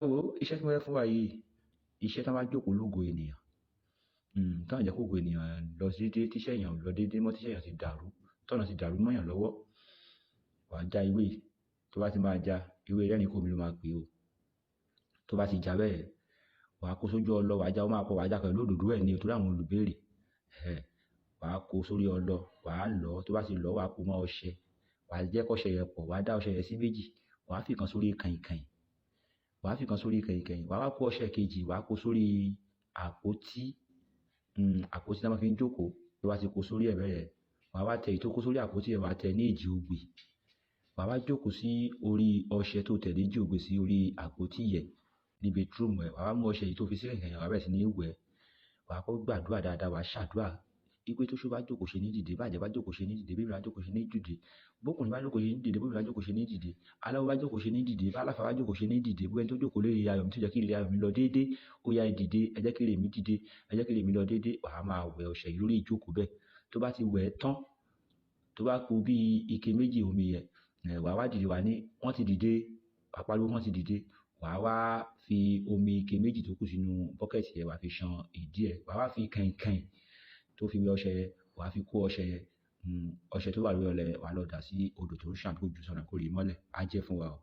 wo iṣẹ́ tí mo fẹ́ fún wa yìí, iṣẹ́ tí wọ́n bá jókòó lógo ènìyàn, tí wọ́n jẹ́ kó ògo ènìyàn lọ déédéé, tíṣẹ́ èèyàn ò lọ déédéé mọ́, tíṣẹ́ èèyàn ti dàrú, tọ́nà ti dàrú mọ́yàn lọ́wọ́, wàá já ewé yìí. Tó bá ti máa já, ewé ẹlẹ́rìnkòmí ló máa pè o. Tó bá ti já bẹ́ẹ̀, wàá kó sójú ọlọ, wàá já, ó máa pọ̀, wàá já pẹ̀lú òdòdó ẹ̀ ní torí àwọn olùbéèrè. Wàá kó sórí ọlọ, wàá lọ̀ ọ́, tó bá ti lọ̀ ọ́, wàá kó mọ́ ọṣẹ, wàá jẹ́ kọ́ṣẹ yẹn pọ̀, wàá dá ọṣẹ yẹn sí méjì, wàá fi kan sórí kàìnkàìn, wàá wá kó ọṣẹ kejì, wàá kó sórí àpótí tí wọ́n fi ń jókòó. Tó bá ti kó sórí ẹ̀ bẹ́ẹ̀ yẹn, wàá wá tẹ èyí tó kó sórí àpótí yẹn, wàá tẹ ní èjì ogbè. Wàá wá jókòó sí orí ọṣẹ tó tẹ̀ léjì ogbè sí orí àpótí yẹn ní bedroom ẹ̀. Wàá wá mú ọṣẹ yìí tó fi sí kàìnkàìn yẹn, wàá bẹ̀rẹ̀ sí ní wẹ̀. Wàá kọ́ gbàdúrà dáadáa, wàá ṣàdúrà wípé tóṣó bá jókòó ṣe ní dìde, bàjẹ́ bá jókòó ṣe ní dìde, bébì bá jókòó ṣe ní dìde, bókùnrin bá jókòó ṣe ní dìde, bóbìnrin bá jókòó ṣe ní dìde, aláwo bá jókòó ṣe ní dìde, báláfà bá jókòó ṣe ní dìde, gbogbo ẹni tó jókòó lórí ayọ̀ mi tó jẹ́ kí ilé ayọ̀ mi lọ déédéé, ó yá ẹ dìde, ẹ jẹ́ kí ire mi dìde, ẹ jẹ́ kí ire mi lọ déédéé. Wàá máa wẹ ọṣẹ yìí lórí ìjókòó bẹ́ẹ̀. Tó bá ti wẹ̀ tán, tó bá kù bí ike méjì omi yẹn, wàá wá dìde, wàá ní wọ́n ti dìde, wàá pariwo wọ́n ti dìde. Wàá wá fi omi ike méjì tó kù sínú bọ́kẹ̀tì yẹn, wàá fi ṣan ìdí ẹ̀. Wàá wá fi kàìnkàìn tó fi wẹ ọṣẹ yẹn, wàá fi kó ọṣẹ yẹn, ọṣẹ tó wà lórí ọlẹ, wàá lọ dà sí odò tó ń ṣàn, kó jù sọ́nà, kó rì mọ́lẹ̀. Á jẹ́ fún wa o.